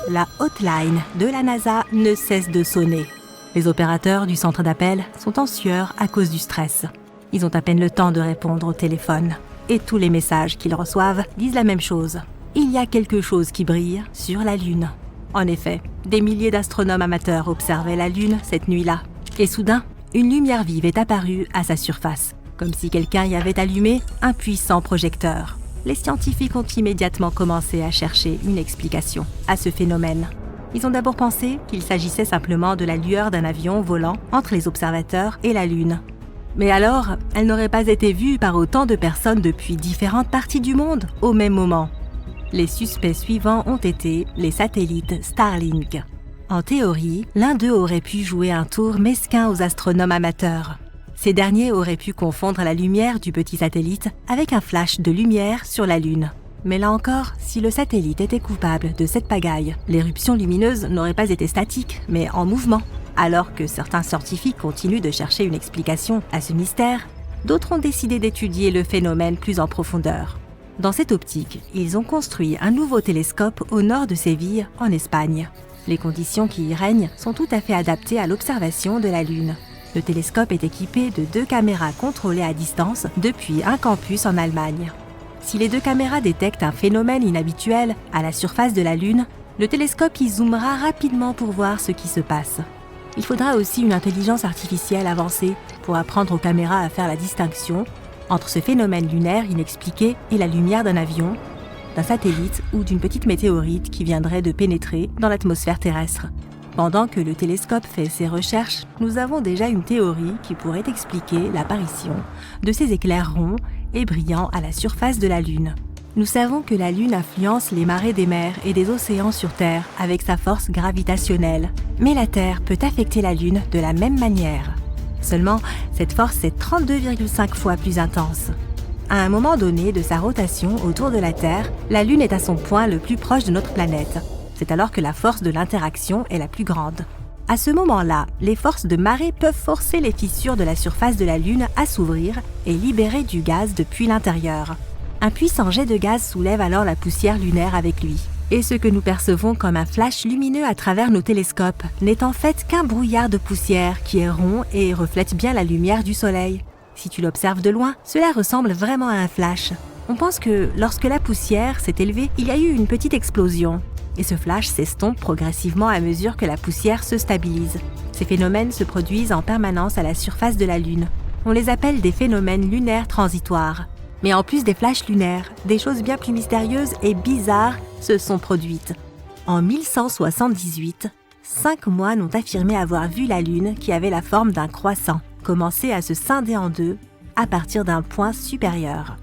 la hotline de la NASA ne cesse de sonner. Les opérateurs du centre d'appel sont en sueur à cause du stress. Ils ont à peine le temps de répondre au téléphone. Et tous les messages qu'ils reçoivent disent la même chose. Il y a quelque chose qui brille sur la Lune. En effet, des milliers d'astronomes amateurs observaient la Lune cette nuit-là. Et soudain, une lumière vive est apparue à sa surface, comme si quelqu'un y avait allumé un puissant projecteur. Les scientifiques ont immédiatement commencé à chercher une explication à ce phénomène. Ils ont d'abord pensé qu'il s'agissait simplement de la lueur d'un avion volant entre les observateurs et la Lune. Mais alors, elle n'aurait pas été vue par autant de personnes depuis différentes parties du monde au même moment. Les suspects suivants ont été les satellites Starlink. En théorie, l'un d'eux aurait pu jouer un tour mesquin aux astronomes amateurs. Ces derniers auraient pu confondre la lumière du petit satellite avec un flash de lumière sur la Lune. Mais là encore, si le satellite était coupable de cette pagaille, l'éruption lumineuse n'aurait pas été statique, mais en mouvement. Alors que certains scientifiques continuent de chercher une explication à ce mystère, d'autres ont décidé d'étudier le phénomène plus en profondeur. Dans cette optique, ils ont construit un nouveau télescope au nord de Séville, en Espagne. Les conditions qui y règnent sont tout à fait adaptées à l'observation de la Lune. Le télescope est équipé de 2 caméras contrôlées à distance depuis un campus en Allemagne. Si les 2 caméras détectent un phénomène inhabituel à la surface de la Lune, le télescope y zoomera rapidement pour voir ce qui se passe. Il faudra aussi une intelligence artificielle avancée pour apprendre aux caméras à faire la distinction entre ce phénomène lunaire inexpliqué et la lumière d'un avion, d'un satellite ou d'une petite météorite qui viendrait de pénétrer dans l'atmosphère terrestre. Pendant que le télescope fait ses recherches, nous avons déjà une théorie qui pourrait expliquer l'apparition de ces éclairs ronds et brillants à la surface de la Lune. Nous savons que la Lune influence les marées des mers et des océans sur Terre avec sa force gravitationnelle. Mais la Terre peut affecter la Lune de la même manière. Seulement, cette force est 32,5 fois plus intense. À un moment donné de sa rotation autour de la Terre, la Lune est à son point le plus proche de notre planète. C'est alors que la force de l'interaction est la plus grande. À ce moment-là, les forces de marée peuvent forcer les fissures de la surface de la Lune à s'ouvrir et libérer du gaz depuis l'intérieur. Un puissant jet de gaz soulève alors la poussière lunaire avec lui. Et ce que nous percevons comme un flash lumineux à travers nos télescopes n'est en fait qu'un brouillard de poussière qui est rond et reflète bien la lumière du soleil. Si tu l'observes de loin, cela ressemble vraiment à un flash. On pense que lorsque la poussière s'est élevée, il y a eu une petite explosion. Et ce flash s'estompe progressivement à mesure que la poussière se stabilise. Ces phénomènes se produisent en permanence à la surface de la Lune. On les appelle des phénomènes lunaires transitoires. Mais en plus des flashs lunaires, des choses bien plus mystérieuses et bizarres se sont produites. En 1178, 5 moines ont affirmé avoir vu la Lune qui avait la forme d'un croissant, commencer à se scinder en deux à partir d'un point supérieur.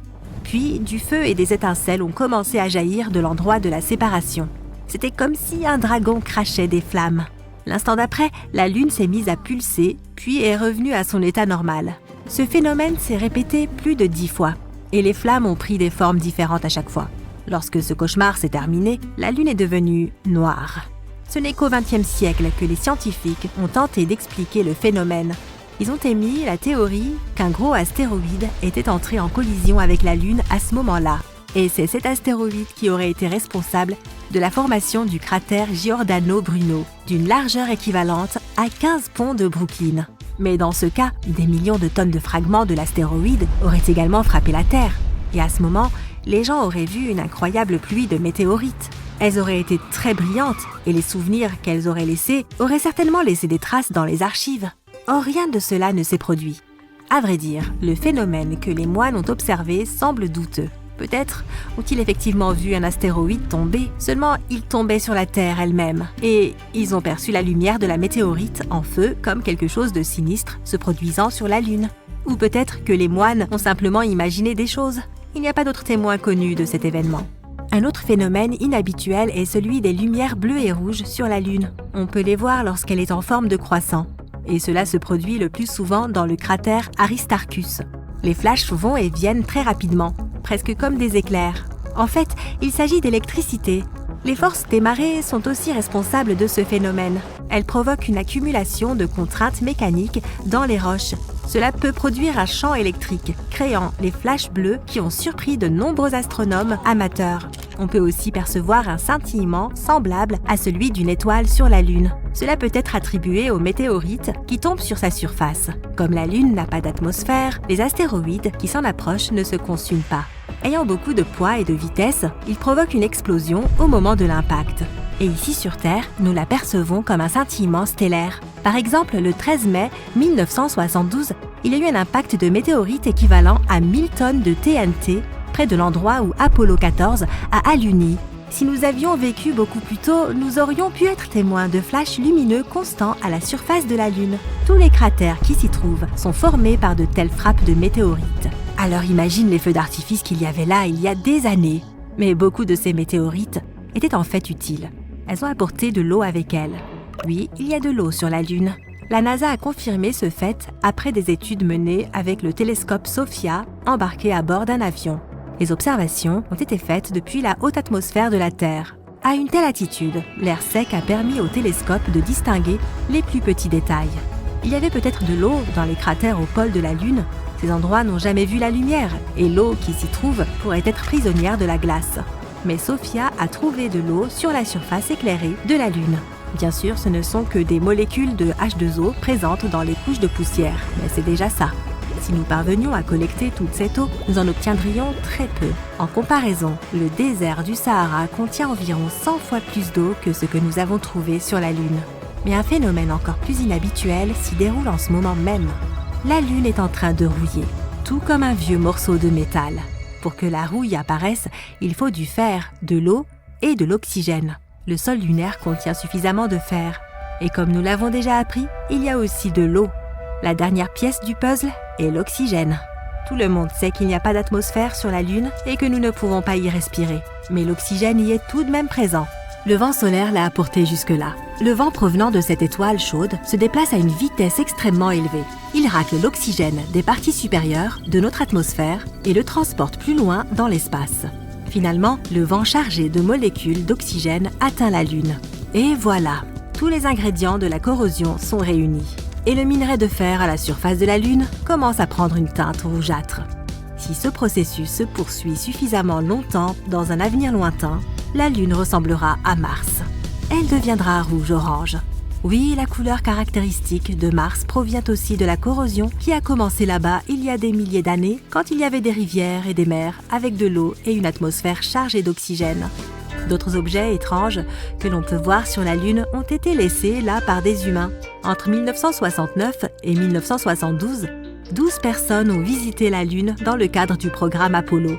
Puis, du feu et des étincelles ont commencé à jaillir de l'endroit de la séparation. C'était comme si un dragon crachait des flammes. L'instant d'après, la Lune s'est mise à pulser, puis est revenue à son état normal. Ce phénomène s'est répété plus de 10 fois. Et les flammes ont pris des formes différentes à chaque fois. Lorsque ce cauchemar s'est terminé, la Lune est devenue noire. Ce n'est qu'au XXe siècle que les scientifiques ont tenté d'expliquer le phénomène. Ils ont émis la théorie qu'un gros astéroïde était entré en collision avec la Lune à ce moment-là. Et c'est cet astéroïde qui aurait été responsable de la formation du cratère Giordano Bruno, d'une largeur équivalente à 15 ponts de Brooklyn. Mais dans ce cas, des millions de tonnes de fragments de l'astéroïde auraient également frappé la Terre. Et à ce moment, les gens auraient vu une incroyable pluie de météorites. Elles auraient été très brillantes et les souvenirs qu'elles auraient laissés auraient certainement laissé des traces dans les archives. Or, rien de cela ne s'est produit. À vrai dire, le phénomène que les moines ont observé semble douteux. Peut-être ont-ils effectivement vu un astéroïde tomber, seulement il tombait sur la Terre elle-même. Et ils ont perçu la lumière de la météorite en feu comme quelque chose de sinistre se produisant sur la Lune. Ou peut-être que les moines ont simplement imaginé des choses. Il n'y a pas d'autres témoins connus de cet événement. Un autre phénomène inhabituel est celui des lumières bleues et rouges sur la Lune. On peut les voir lorsqu'elle est en forme de croissant. Et cela se produit le plus souvent dans le cratère Aristarchus. Les flashs vont et viennent très rapidement, presque comme des éclairs. En fait, il s'agit d'électricité. Les forces des marées sont aussi responsables de ce phénomène. Elles provoquent une accumulation de contraintes mécaniques dans les roches. Cela peut produire un champ électrique, créant les flashs bleus qui ont surpris de nombreux astronomes amateurs. On peut aussi percevoir un scintillement semblable à celui d'une étoile sur la Lune. Cela peut être attribué aux météorites qui tombent sur sa surface. Comme la Lune n'a pas d'atmosphère, les astéroïdes qui s'en approchent ne se consument pas. Ayant beaucoup de poids et de vitesse, ils provoquent une explosion au moment de l'impact. Et ici sur Terre, nous la percevons comme un scintillement stellaire. Par exemple, le 13 mai 1972, il y a eu un impact de météorite équivalent à 1000 tonnes de TNT près de l'endroit où Apollo 14 a alluni. Si nous avions vécu beaucoup plus tôt, nous aurions pu être témoins de flashs lumineux constants à la surface de la Lune. Tous les cratères qui s'y trouvent sont formés par de telles frappes de météorites. Alors imagine les feux d'artifice qu'il y avait là il y a des années. Mais beaucoup de ces météorites étaient en fait utiles. Elles ont apporté de l'eau avec elles. Oui, il y a de l'eau sur la Lune. La NASA a confirmé ce fait après des études menées avec le télescope SOFIA embarqué à bord d'un avion. Les observations ont été faites depuis la haute atmosphère de la Terre. À une telle altitude, l'air sec a permis au télescope de distinguer les plus petits détails. Il y avait peut-être de l'eau dans les cratères au pôle de la Lune. Ces endroits n'ont jamais vu la lumière et l'eau qui s'y trouve pourrait être prisonnière de la glace. Mais SOFIA a trouvé de l'eau sur la surface éclairée de la Lune. Bien sûr, ce ne sont que des molécules de H2O présentes dans les couches de poussière, mais c'est déjà ça. Si nous parvenions à collecter toute cette eau, nous en obtiendrions très peu. En comparaison, le désert du Sahara contient environ 100 fois plus d'eau que ce que nous avons trouvé sur la Lune. Mais un phénomène encore plus inhabituel s'y déroule en ce moment même. La Lune est en train de rouiller, tout comme un vieux morceau de métal. Pour que la rouille apparaisse, il faut du fer, de l'eau et de l'oxygène. Le sol lunaire contient suffisamment de fer. Et comme nous l'avons déjà appris, il y a aussi de l'eau. La dernière pièce du puzzle est l'oxygène. Tout le monde sait qu'il n'y a pas d'atmosphère sur la Lune et que nous ne pouvons pas y respirer. Mais l'oxygène y est tout de même présent. Le vent solaire l'a apporté jusque-là. Le vent provenant de cette étoile chaude se déplace à une vitesse extrêmement élevée. Il racle l'oxygène des parties supérieures de notre atmosphère et le transporte plus loin dans l'espace. Finalement, le vent chargé de molécules d'oxygène atteint la Lune. Et voilà, tous les ingrédients de la corrosion sont réunis. Et le minerai de fer à la surface de la Lune commence à prendre une teinte rougeâtre. Si ce processus se poursuit suffisamment longtemps dans un avenir lointain, la Lune ressemblera à Mars. Elle deviendra rouge-orange. Oui, la couleur caractéristique de Mars provient aussi de la corrosion qui a commencé là-bas il y a des milliers d'années, quand il y avait des rivières et des mers avec de l'eau et une atmosphère chargée d'oxygène. D'autres objets étranges que l'on peut voir sur la Lune ont été laissés là par des humains. Entre 1969 et 1972, 12 personnes ont visité la Lune dans le cadre du programme Apollo.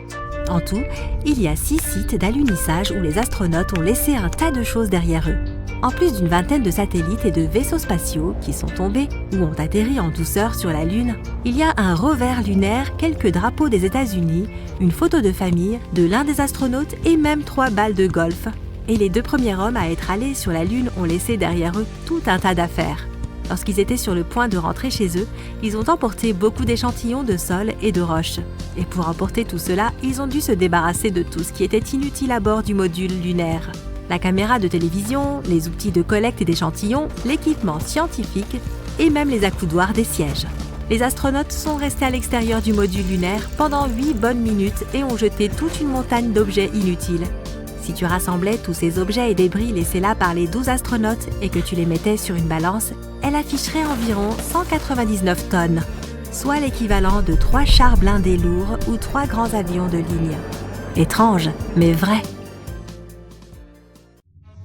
En tout, il y a 6 sites d'alunissage où les astronautes ont laissé un tas de choses derrière eux. En plus d'une vingtaine de satellites et de vaisseaux spatiaux qui sont tombés ou ont atterri en douceur sur la Lune, il y a un rover lunaire, quelques drapeaux des États-Unis, une photo de famille de l'un des astronautes et même 3 balles de golf. Et les 2 premiers hommes à être allés sur la Lune ont laissé derrière eux tout un tas d'affaires. Lorsqu'ils étaient sur le point de rentrer chez eux, ils ont emporté beaucoup d'échantillons de sol et de roches. Et pour emporter tout cela, ils ont dû se débarrasser de tout ce qui était inutile à bord du module lunaire. La caméra de télévision, les outils de collecte d'échantillons, l'équipement scientifique et même les accoudoirs des sièges. Les astronautes sont restés à l'extérieur du module lunaire pendant 8 bonnes minutes et ont jeté toute une montagne d'objets inutiles. Si tu rassemblais tous ces objets et débris laissés là par les 12 astronautes et que tu les mettais sur une balance, elle afficherait environ 199 tonnes, soit l'équivalent de 3 chars blindés lourds ou 3 grands avions de ligne. Étrange, mais vrai.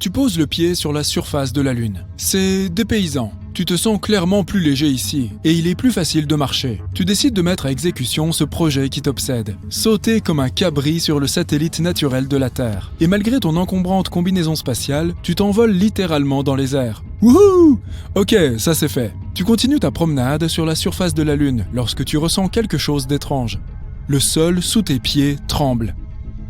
Tu poses le pied sur la surface de la Lune. C'est dépaysant. Tu te sens clairement plus léger ici, et il est plus facile de marcher. Tu décides de mettre à exécution ce projet qui t'obsède. Sauter comme un cabri sur le satellite naturel de la Terre. Et malgré ton encombrante combinaison spatiale, tu t'envoles littéralement dans les airs. Wouhou! Ok, ça c'est fait. Tu continues ta promenade sur la surface de la Lune lorsque tu ressens quelque chose d'étrange. Le sol sous tes pieds tremble.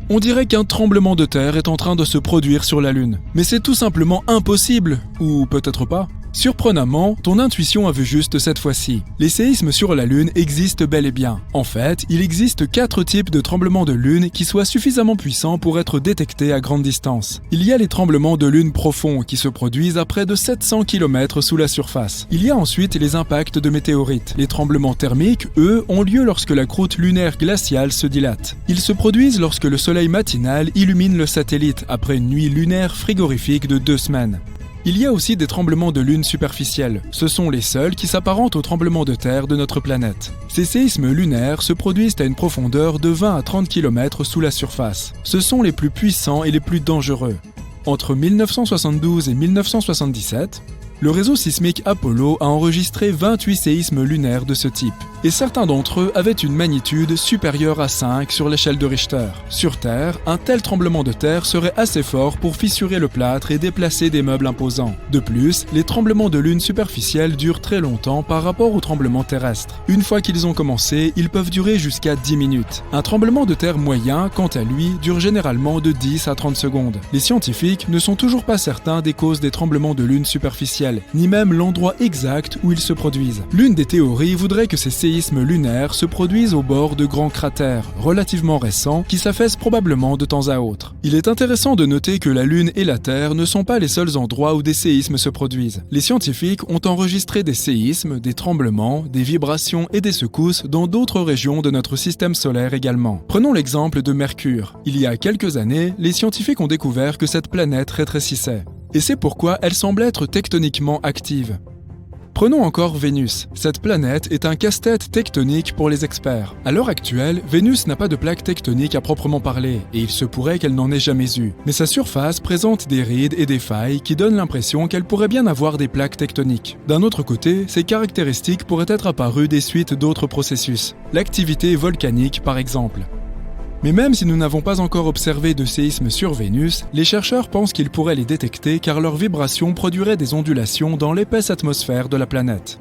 On dirait qu'un tremblement de terre est en train de se produire sur la Lune. Mais c'est tout simplement impossible, ou peut-être pas. Surprenamment, ton intuition a vu juste cette fois-ci. Les séismes sur la Lune existent bel et bien. En fait, il existe 4 types de tremblements de Lune qui soient suffisamment puissants pour être détectés à grande distance. Il y a les tremblements de Lune profonds qui se produisent à près de 700 km sous la surface. Il y a ensuite les impacts de météorites. Les tremblements thermiques, eux, ont lieu lorsque la croûte lunaire glaciale se dilate. Ils se produisent lorsque le soleil matinal illumine le satellite après une nuit lunaire frigorifique de 2 semaines. Il y a aussi des tremblements de lune superficiels. Ce sont les seuls qui s'apparentent aux tremblements de terre de notre planète. Ces séismes lunaires se produisent à une profondeur de 20 à 30 km sous la surface. Ce sont les plus puissants et les plus dangereux. Entre 1972 et 1977, le réseau sismique Apollo a enregistré 28 séismes lunaires de ce type, et certains d'entre eux avaient une magnitude supérieure à 5 sur l'échelle de Richter. Sur Terre, un tel tremblement de terre serait assez fort pour fissurer le plâtre et déplacer des meubles imposants. De plus, les tremblements de lune superficiels durent très longtemps par rapport aux tremblements terrestres. Une fois qu'ils ont commencé, ils peuvent durer jusqu'à 10 minutes. Un tremblement de terre moyen, quant à lui, dure généralement de 10 à 30 secondes. Les scientifiques ne sont toujours pas certains des causes des tremblements de lune superficiels, ni même l'endroit exact où ils se produisent. L'une des théories voudrait que ces séismes lunaires se produisent au bord de grands cratères, relativement récents, qui s'affaissent probablement de temps à autre. Il est intéressant de noter que la Lune et la Terre ne sont pas les seuls endroits où des séismes se produisent. Les scientifiques ont enregistré des séismes, des tremblements, des vibrations et des secousses dans d'autres régions de notre système solaire également. Prenons l'exemple de Mercure. Il y a quelques années, les scientifiques ont découvert que cette planète rétrécissait. Et c'est pourquoi elle semble être tectoniquement active. Prenons encore Vénus. Cette planète est un casse-tête tectonique pour les experts. À l'heure actuelle, Vénus n'a pas de plaque tectonique à proprement parler, et il se pourrait qu'elle n'en ait jamais eu. Mais sa surface présente des rides et des failles qui donnent l'impression qu'elle pourrait bien avoir des plaques tectoniques. D'un autre côté, ces caractéristiques pourraient être apparues des suites d'autres processus. L'activité volcanique, par exemple. Mais même si nous n'avons pas encore observé de séismes sur Vénus, les chercheurs pensent qu'ils pourraient les détecter car leurs vibrations produiraient des ondulations dans l'épaisse atmosphère de la planète.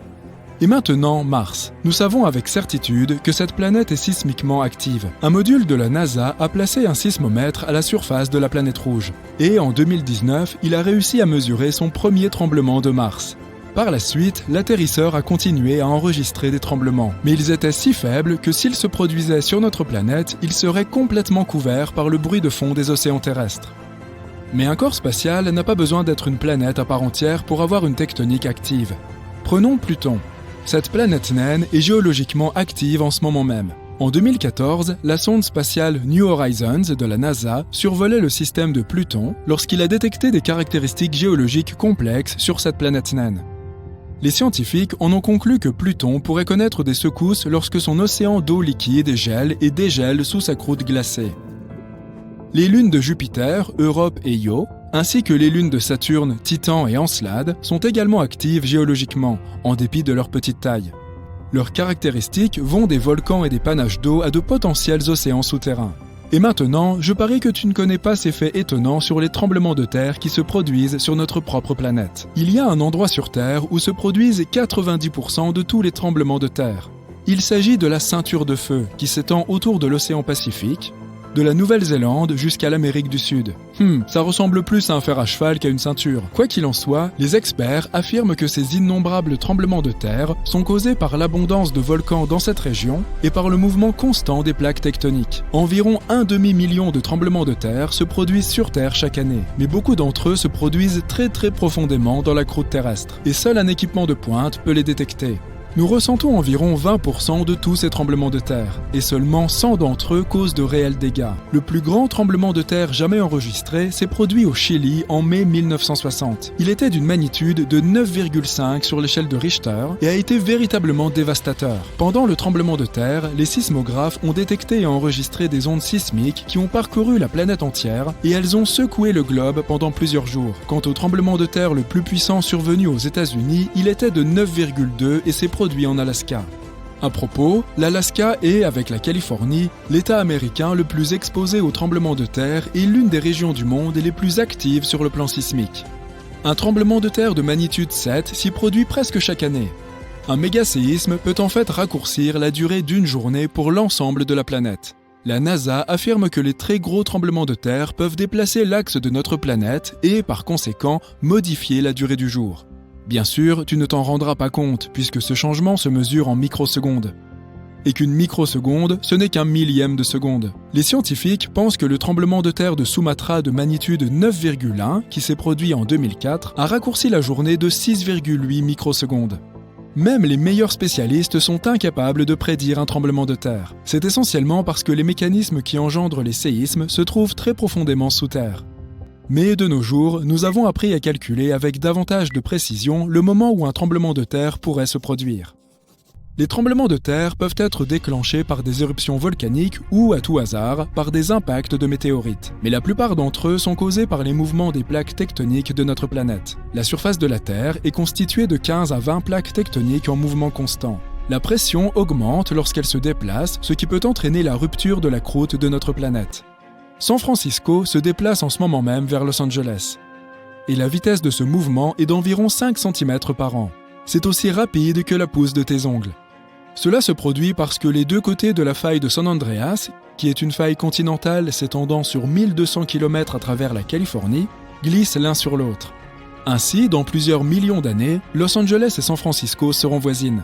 Et maintenant, Mars. Nous savons avec certitude que cette planète est sismiquement active. Un module de la NASA a placé un sismomètre à la surface de la planète rouge. Et en 2019, il a réussi à mesurer son premier tremblement de Mars. Par la suite, l'atterrisseur a continué à enregistrer des tremblements, mais ils étaient si faibles que s'ils se produisaient sur notre planète, ils seraient complètement couverts par le bruit de fond des océans terrestres. Mais un corps spatial n'a pas besoin d'être une planète à part entière pour avoir une tectonique active. Prenons Pluton. Cette planète naine est géologiquement active en ce moment même. En 2014, la sonde spatiale New Horizons de la NASA survolait le système de Pluton lorsqu'il a détecté des caractéristiques géologiques complexes sur cette planète naine. Les scientifiques en ont conclu que Pluton pourrait connaître des secousses lorsque son océan d'eau liquide gèle et dégèle sous sa croûte glacée. Les lunes de Jupiter, Europe et Io, ainsi que les lunes de Saturne, Titan et Encelade, sont également actives géologiquement, en dépit de leur petite taille. Leurs caractéristiques vont des volcans et des panaches d'eau à de potentiels océans souterrains. Et maintenant, je parie que tu ne connais pas ces faits étonnants sur les tremblements de terre qui se produisent sur notre propre planète. Il y a un endroit sur Terre où se produisent 90% de tous les tremblements de terre. Il s'agit de la ceinture de feu qui s'étend autour de l'océan Pacifique, de la Nouvelle-Zélande jusqu'à l'Amérique du Sud. Ça ressemble plus à un fer à cheval qu'à une ceinture. Quoi qu'il en soit, les experts affirment que ces innombrables tremblements de terre sont causés par l'abondance de volcans dans cette région et par le mouvement constant des plaques tectoniques. Environ 1 demi-million de tremblements de terre se produisent sur Terre chaque année, mais beaucoup d'entre eux se produisent très profondément dans la croûte terrestre, et seul un équipement de pointe peut les détecter. Nous ressentons environ 20% de tous ces tremblements de terre, et seulement 100 d'entre eux causent de réels dégâts. Le plus grand tremblement de terre jamais enregistré s'est produit au Chili en mai 1960. Il était d'une magnitude de 9,5 sur l'échelle de Richter et a été véritablement dévastateur. Pendant le tremblement de terre, les sismographes ont détecté et enregistré des ondes sismiques qui ont parcouru la planète entière et elles ont secoué le globe pendant plusieurs jours. Quant au tremblement de terre le plus puissant survenu aux États-Unis, il était de 9,2 et s'est produit en Alaska. À propos, l'Alaska est, avec la Californie, l'État américain le plus exposé aux tremblements de terre et l'une des régions du monde les plus actives sur le plan sismique. Un tremblement de terre de magnitude 7 s'y produit presque chaque année. Un mégaséisme peut en fait raccourcir la durée d'une journée pour l'ensemble de la planète. La NASA affirme que les très gros tremblements de terre peuvent déplacer l'axe de notre planète et, par conséquent, modifier la durée du jour. Bien sûr, tu ne t'en rendras pas compte puisque ce changement se mesure en microsecondes. Et qu'une microseconde, ce n'est qu'un millième de seconde. Les scientifiques pensent que le tremblement de terre de Sumatra de magnitude 9,1, qui s'est produit en 2004, a raccourci la journée de 6,8 microsecondes. Même les meilleurs spécialistes sont incapables de prédire un tremblement de terre. C'est essentiellement parce que les mécanismes qui engendrent les séismes se trouvent très profondément sous terre. Mais de nos jours, nous avons appris à calculer avec davantage de précision le moment où un tremblement de terre pourrait se produire. Les tremblements de terre peuvent être déclenchés par des éruptions volcaniques ou, à tout hasard, par des impacts de météorites. Mais la plupart d'entre eux sont causés par les mouvements des plaques tectoniques de notre planète. La surface de la Terre est constituée de 15 à 20 plaques tectoniques en mouvement constant. La pression augmente lorsqu'elle se déplace, ce qui peut entraîner la rupture de la croûte de notre planète. San Francisco se déplace en ce moment même vers Los Angeles. Et la vitesse de ce mouvement est d'environ 5 cm par an. C'est aussi rapide que la pousse de tes ongles. Cela se produit parce que les deux côtés de la faille de San Andreas, qui est une faille continentale s'étendant sur 1200 km à travers la Californie, glissent l'un sur l'autre. Ainsi, dans plusieurs millions d'années, Los Angeles et San Francisco seront voisines.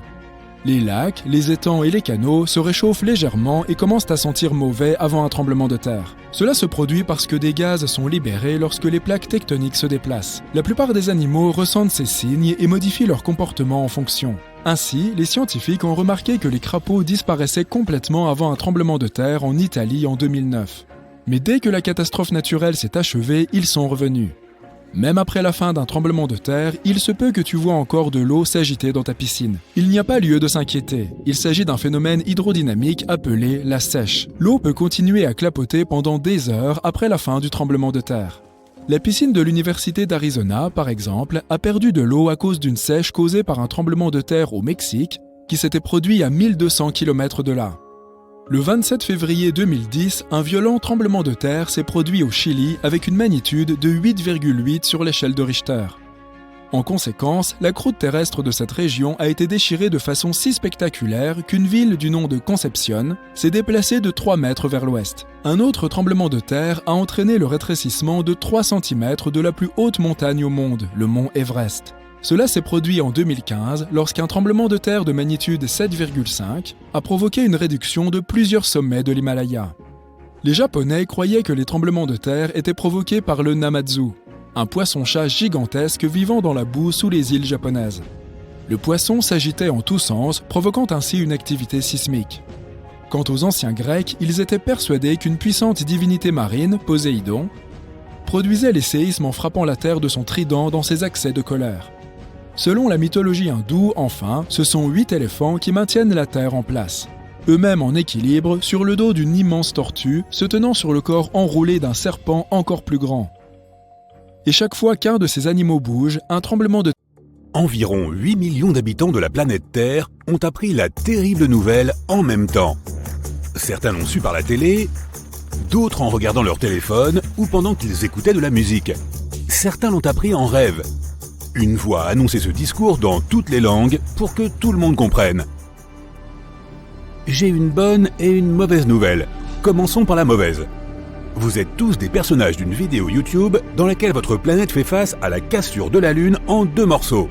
Les lacs, les étangs et les canaux se réchauffent légèrement et commencent à sentir mauvais avant un tremblement de terre. Cela se produit parce que des gaz sont libérés lorsque les plaques tectoniques se déplacent. La plupart des animaux ressentent ces signes et modifient leur comportement en fonction. Ainsi, les scientifiques ont remarqué que les crapauds disparaissaient complètement avant un tremblement de terre en Italie en 2009. Mais dès que la catastrophe naturelle s'est achevée, ils sont revenus. Même après la fin d'un tremblement de terre, il se peut que tu vois encore de l'eau s'agiter dans ta piscine. Il n'y a pas lieu de s'inquiéter. Il s'agit d'un phénomène hydrodynamique appelé la sèche. L'eau peut continuer à clapoter pendant des heures après la fin du tremblement de terre. La piscine de l'Université d'Arizona, par exemple, a perdu de l'eau à cause d'une sèche causée par un tremblement de terre au Mexique qui s'était produit à 1200 km de là. Le 27 février 2010, un violent tremblement de terre s'est produit au Chili avec une magnitude de 8,8 sur l'échelle de Richter. En conséquence, la croûte terrestre de cette région a été déchirée de façon si spectaculaire qu'une ville du nom de Concepción s'est déplacée de 3 mètres vers l'ouest. Un autre tremblement de terre a entraîné le rétrécissement de 3 cm de la plus haute montagne au monde, le mont Everest. Cela s'est produit en 2015 lorsqu'un tremblement de terre de magnitude 7,5 a provoqué une réduction de plusieurs sommets de l'Himalaya. Les Japonais croyaient que les tremblements de terre étaient provoqués par le Namatsu, un poisson-chat gigantesque vivant dans la boue sous les îles japonaises. Le poisson s'agitait en tous sens, provoquant ainsi une activité sismique. Quant aux anciens Grecs, ils étaient persuadés qu'une puissante divinité marine, Poséidon, produisait les séismes en frappant la terre de son trident dans ses accès de colère. Selon la mythologie hindoue, enfin, ce sont 8 éléphants qui maintiennent la Terre en place. Eux-mêmes en équilibre sur le dos d'une immense tortue, se tenant sur le corps enroulé d'un serpent encore plus grand. Et chaque fois qu'un de ces animaux bouge, un tremblement de... Environ 8 millions d'habitants de la planète Terre ont appris la terrible nouvelle en même temps. Certains l'ont su par la télé, d'autres en regardant leur téléphone ou pendant qu'ils écoutaient de la musique. Certains l'ont appris en rêve. Une voix a annoncé ce discours dans toutes les langues pour que tout le monde comprenne. J'ai une bonne et une mauvaise nouvelle. Commençons par la mauvaise. Vous êtes tous des personnages d'une vidéo YouTube dans laquelle votre planète fait face à la cassure de la Lune en 2 morceaux.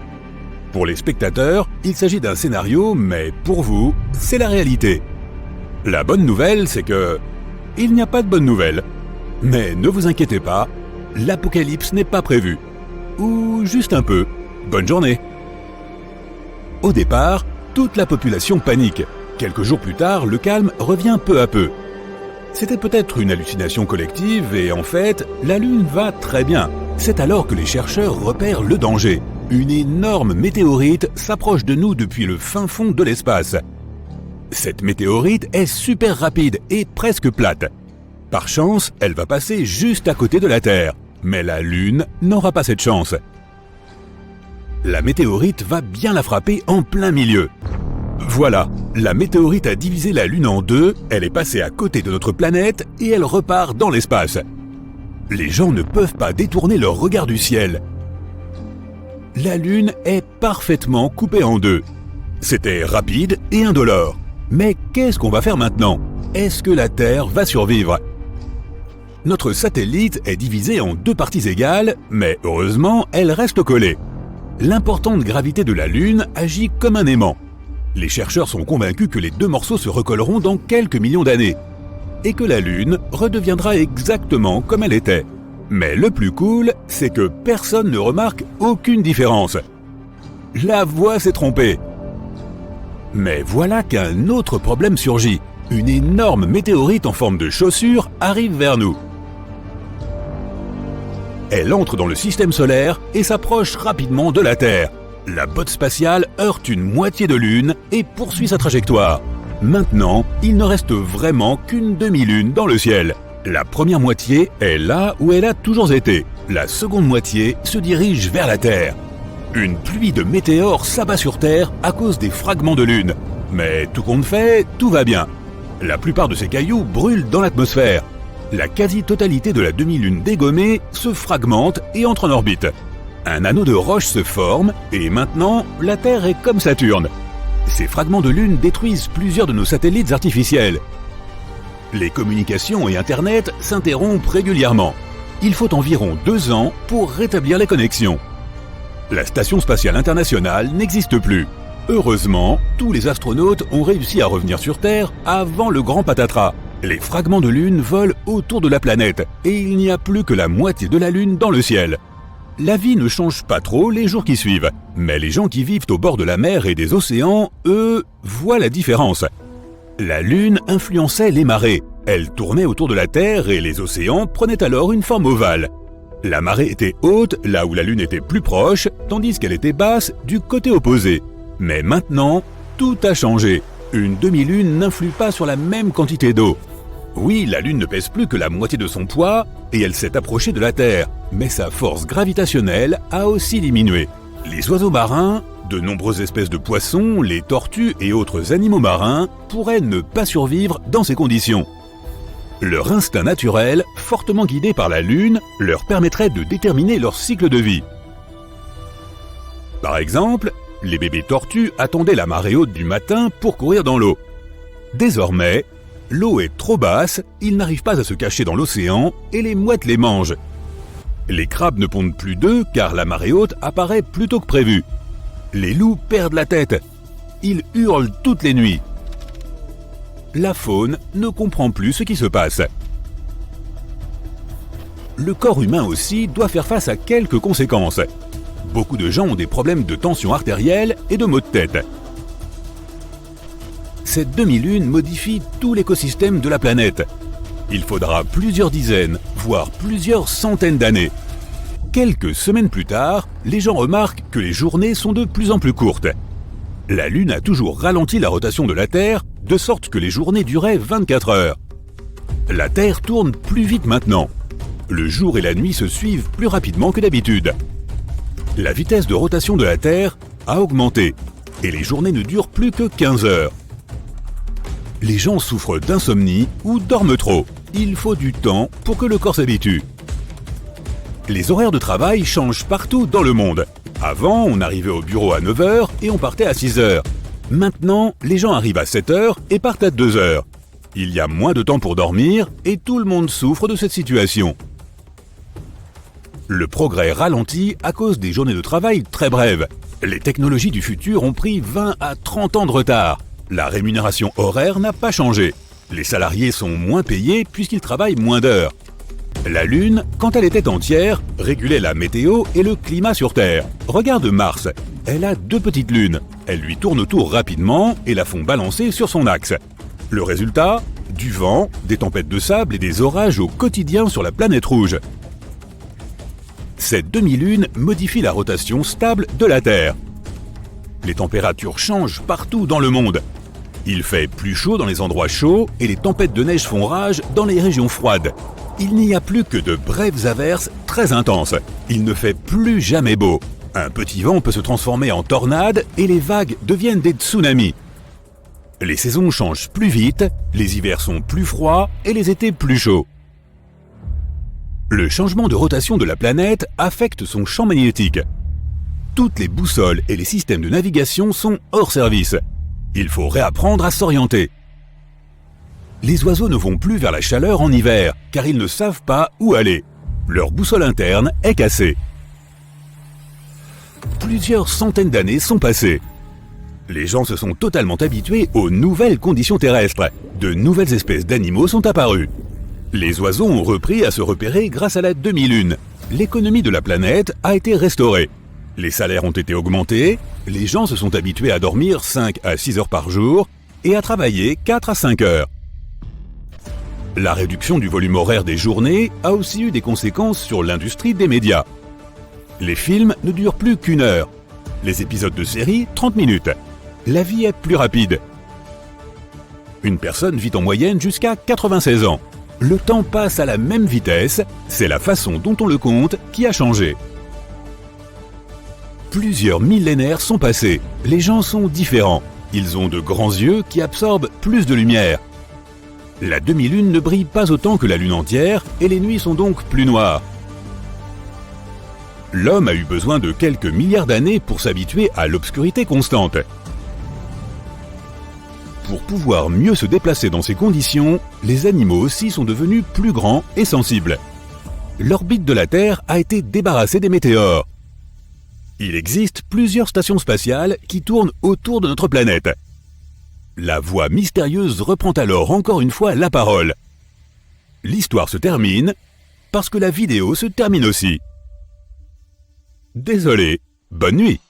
Pour les spectateurs, il s'agit d'un scénario, mais pour vous, c'est la réalité. La bonne nouvelle, c'est que... il n'y a pas de bonne nouvelle. Mais ne vous inquiétez pas, l'apocalypse n'est pas prévu. Ou juste un peu. Bonne journée. Au départ, toute la population panique. Quelques jours plus tard, le calme revient peu à peu. C'était peut-être une hallucination collective et en fait, la Lune va très bien. C'est alors que les chercheurs repèrent le danger. Une énorme météorite s'approche de nous depuis le fin fond de l'espace. Cette météorite est super rapide et presque plate. Par chance, elle va passer juste à côté de la Terre. Mais la Lune n'aura pas cette chance. La météorite va bien la frapper en plein milieu. Voilà, la météorite a divisé la Lune en 2, elle est passée à côté de notre planète et elle repart dans l'espace. Les gens ne peuvent pas détourner leur regard du ciel. La Lune est parfaitement coupée en 2. C'était rapide et indolore. Mais qu'est-ce qu'on va faire maintenant? Est-ce que la Terre va survivre? Notre satellite est divisé en 2 parties égales, mais heureusement, elle reste collée. L'importante gravité de la Lune agit comme un aimant. Les chercheurs sont convaincus que les deux morceaux se recolleront dans quelques millions d'années et que la Lune redeviendra exactement comme elle était. Mais le plus cool, c'est que personne ne remarque aucune différence. La voix s'est trompée. Mais voilà qu'un autre problème surgit. Une énorme météorite en forme de chaussure arrive vers nous. Elle entre dans le système solaire et s'approche rapidement de la Terre. La botte spatiale heurte une moitié de Lune et poursuit sa trajectoire. Maintenant, il ne reste vraiment qu'une demi-lune dans le ciel. La première moitié est là où elle a toujours été. La seconde moitié se dirige vers la Terre. Une pluie de météores s'abat sur Terre à cause des fragments de Lune. Mais tout compte fait, tout va bien. La plupart de ces cailloux brûlent dans l'atmosphère. La quasi-totalité de la demi-lune dégommée se fragmente et entre en orbite. Un anneau de roche se forme et maintenant, la Terre est comme Saturne. Ces fragments de Lune détruisent plusieurs de nos satellites artificiels. Les communications et Internet s'interrompent régulièrement. Il faut environ 2 ans pour rétablir les connexions. La Station spatiale internationale n'existe plus. Heureusement, tous les astronautes ont réussi à revenir sur Terre avant le grand patatras. Les fragments de Lune volent autour de la planète et il n'y a plus que la moitié de la Lune dans le ciel. La vie ne change pas trop les jours qui suivent, mais les gens qui vivent au bord de la mer et des océans, eux, voient la différence. La Lune influençait les marées. Elle tournait autour de la Terre et les océans prenaient alors une forme ovale. La marée était haute là où la Lune était plus proche, tandis qu'elle était basse du côté opposé. Mais maintenant, tout a changé. Une demi-lune n'influe pas sur la même quantité d'eau. Oui, la Lune ne pèse plus que la moitié de son poids et elle s'est approchée de la Terre, mais sa force gravitationnelle a aussi diminué. Les oiseaux marins, de nombreuses espèces de poissons, les tortues et autres animaux marins pourraient ne pas survivre dans ces conditions. Leur instinct naturel, fortement guidé par la Lune, leur permettrait de déterminer leur cycle de vie. Par exemple, les bébés tortues attendaient la marée haute du matin pour courir dans l'eau. Désormais, l'eau est trop basse, ils n'arrivent pas à se cacher dans l'océan et les mouettes les mangent. Les crabes ne pondent plus d'œufs car la marée haute apparaît plus tôt que prévu. Les loups perdent la tête. Ils hurlent toutes les nuits. La faune ne comprend plus ce qui se passe. Le corps humain aussi doit faire face à quelques conséquences. Beaucoup de gens ont des problèmes de tension artérielle et de maux de tête. Cette demi-lune modifie tout l'écosystème de la planète. Il faudra plusieurs dizaines, voire plusieurs centaines d'années. Quelques semaines plus tard, les gens remarquent que les journées sont de plus en plus courtes. La Lune a toujours ralenti la rotation de la Terre, de sorte que les journées duraient 24 heures. La Terre tourne plus vite maintenant. Le jour et la nuit se suivent plus rapidement que d'habitude. La vitesse de rotation de la Terre a augmenté et les journées ne durent plus que 15 heures. Les gens souffrent d'insomnie ou dorment trop. Il faut du temps pour que le corps s'habitue. Les horaires de travail changent partout dans le monde. Avant, on arrivait au bureau à 9 heures et on partait à 6 heures. Maintenant, les gens arrivent à 7 heures et partent à 2 heures. Il y a moins de temps pour dormir et tout le monde souffre de cette situation. Le progrès ralentit à cause des journées de travail très brèves. Les technologies du futur ont pris 20 à 30 ans de retard. La rémunération horaire n'a pas changé. Les salariés sont moins payés puisqu'ils travaillent moins d'heures. La Lune, quand elle était entière, régulait la météo et le climat sur Terre. Regarde Mars, elle a 2 petites lunes. Elles lui tournent autour rapidement et la font balancer sur son axe. Le résultat ? Du vent, des tempêtes de sable et des orages au quotidien sur la planète rouge. Cette demi-lune modifie la rotation stable de la Terre. Les températures changent partout dans le monde. Il fait plus chaud dans les endroits chauds et les tempêtes de neige font rage dans les régions froides. Il n'y a plus que de brèves averses très intenses. Il ne fait plus jamais beau. Un petit vent peut se transformer en tornade et les vagues deviennent des tsunamis. Les saisons changent plus vite, les hivers sont plus froids et les étés plus chauds. Le changement de rotation de la planète affecte son champ magnétique. Toutes les boussoles et les systèmes de navigation sont hors service. Il faut réapprendre à s'orienter. Les oiseaux ne vont plus vers la chaleur en hiver, car ils ne savent pas où aller. Leur boussole interne est cassée. Plusieurs centaines d'années sont passées. Les gens se sont totalement habitués aux nouvelles conditions terrestres. De nouvelles espèces d'animaux sont apparues. Les oiseaux ont repris à se repérer grâce à la demi-lune. L'économie de la planète a été restaurée. Les salaires ont été augmentés, les gens se sont habitués à dormir 5 à 6 heures par jour et à travailler 4 à 5 heures. La réduction du volume horaire des journées a aussi eu des conséquences sur l'industrie des médias. Les films ne durent plus qu'1 heure. Les épisodes de série, 30 minutes. La vie est plus rapide. Une personne vit en moyenne jusqu'à 96 ans. Le temps passe à la même vitesse, c'est la façon dont on le compte qui a changé. Plusieurs millénaires sont passés, les gens sont différents. Ils ont de grands yeux qui absorbent plus de lumière. La demi-lune ne brille pas autant que la lune entière et les nuits sont donc plus noires. L'homme a eu besoin de quelques milliards d'années pour s'habituer à l'obscurité constante. Pour pouvoir mieux se déplacer dans ces conditions, les animaux aussi sont devenus plus grands et sensibles. L'orbite de la Terre a été débarrassée des météores. Il existe plusieurs stations spatiales qui tournent autour de notre planète. La voix mystérieuse reprend alors encore une fois la parole. L'histoire se termine parce que la vidéo se termine aussi. Désolé, bonne nuit.